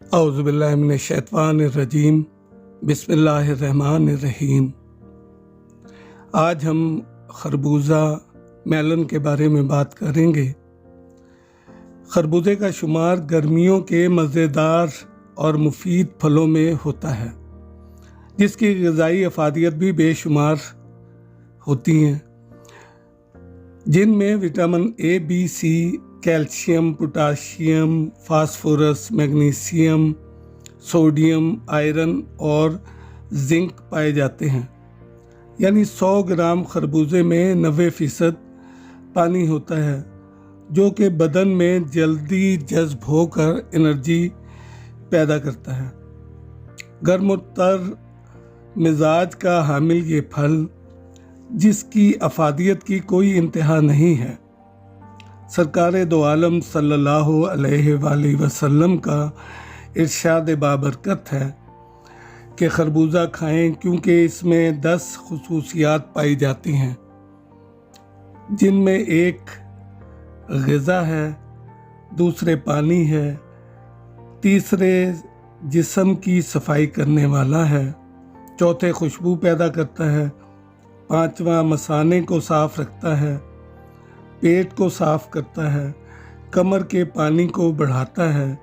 اعوذ باللہ من الشیطان الرجیم بسم اللہ الرحمن الرحیم۔ آج ہم خربوزہ میلن کے بارے میں بات کریں گے۔ خربوزے کا شمار گرمیوں کے مزیدار اور مفید پھلوں میں ہوتا ہے، جس کی غذائی افادیت بھی بے شمار ہوتی ہیں، جن میں vitamin A, B, C, calcium, potassium, phosphorus, magnesium, sodium, iron اور زنک پائے جاتے ہیں۔ یعنی 100 گرام خربوزے میں 90% پانی ہوتا ہے، جو کہ بدن میں جلدی جذب ہو کر انرجی پیدا کرتا ہے۔ گرم و تر مزاج کا حامل یہ پھل، جس کی افادیت کی کوئی انتہا نہیں ہے، سرکار دو عالم صلی اللہ علیہ وآلہ وسلم کا ارشاد بابرکت ہے کہ خربوزہ کھائیں، کیونکہ اس میں 10 خصوصیات پائی جاتی ہیں، جن میں ایک غذا ہے، دوسرے پانی ہے، تیسرے جسم کی صفائی کرنے والا ہے، چوتھے خوشبو پیدا کرتا ہے، پانچواں مثانے کو صاف رکھتا ہے، پیٹ کو صاف کرتا ہے، کمر کے پانی کو بڑھاتا ہے،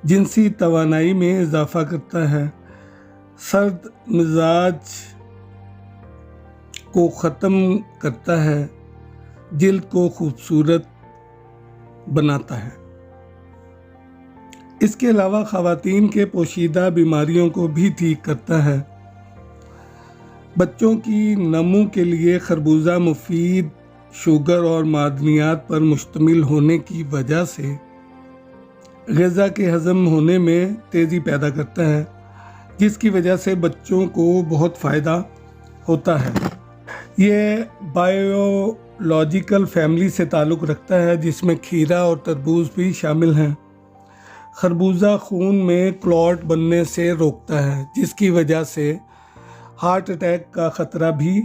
جنسی توانائی میں اضافہ کرتا ہے، سرد مزاج کو ختم کرتا ہے، جلد کو خوبصورت بناتا ہے۔ اس کے علاوہ خواتین کے پوشیدہ بیماریوں کو بھی ٹھیک کرتا ہے۔ بچوں کی نمو کے لیے خربوزہ مفید شوگر اور معدنیات پر مشتمل ہونے کی وجہ سے غذا کے ہضم ہونے میں تیزی پیدا کرتا ہے، جس کی وجہ سے بچوں کو بہت فائدہ ہوتا ہے۔ یہ بایولوجیکل فیملی سے تعلق رکھتا ہے، جس میں کھیرا اور تربوز بھی شامل ہیں۔ خربوزہ خون میں کلوٹ بننے سے روکتا ہے، جس کی وجہ سے ہارٹ اٹیک کا خطرہ بھی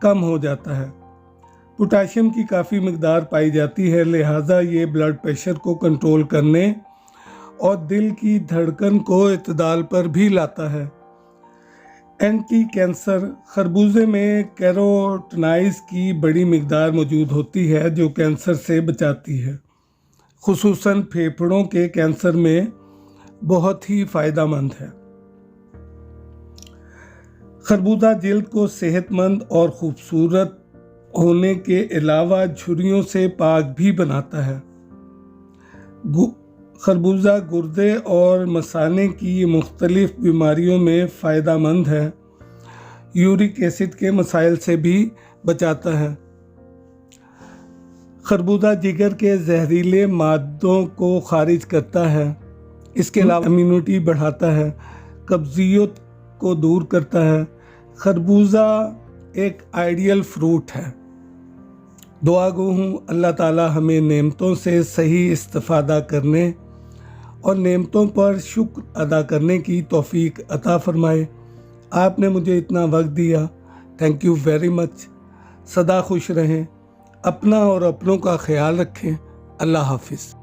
کم ہو جاتا ہے۔ پوٹاشیم کی کافی مقدار پائی جاتی ہے، لہٰذا یہ بلڈ پریشر کو کنٹرول کرنے اور دل کی دھڑکن کو اعتدال پر بھی لاتا ہے۔ اینٹی کینسر، خربوزے میں کیروٹینائز کی بڑی مقدار موجود ہوتی ہے، جو کینسر سے بچاتی ہے، خصوصاً پھیپھڑوں کے کینسر میں بہت ہی فائدہ مند ہے۔ خربوزہ جلد کو صحت مند اور خوبصورت ہونے کے علاوہ جھریوں سے پاک بھی بناتا ہے۔ خربوزہ گردے اور مثانے کی مختلف بیماریوں میں فائدہ مند ہے، یورک ایسڈ کے مسائل سے بھی بچاتا ہے۔ خربوزہ جگر کے زہریلے مادوں کو خارج کرتا ہے، اس کے علاوہ امیونٹی بڑھاتا ہے، قبضیت کو دور کرتا ہے۔ خربوزہ ایک آئیڈیل فروٹ ہے۔ دعا گو ہوں اللہ تعالی ہمیں نعمتوں سے صحیح استفادہ کرنے اور نعمتوں پر شکر ادا کرنے کی توفیق عطا فرمائے۔ آپ نے مجھے اتنا وقت دیا، تھینک یو ویری مچ۔ سدا خوش رہیں، اپنا اور اپنوں کا خیال رکھیں۔ اللہ حافظ۔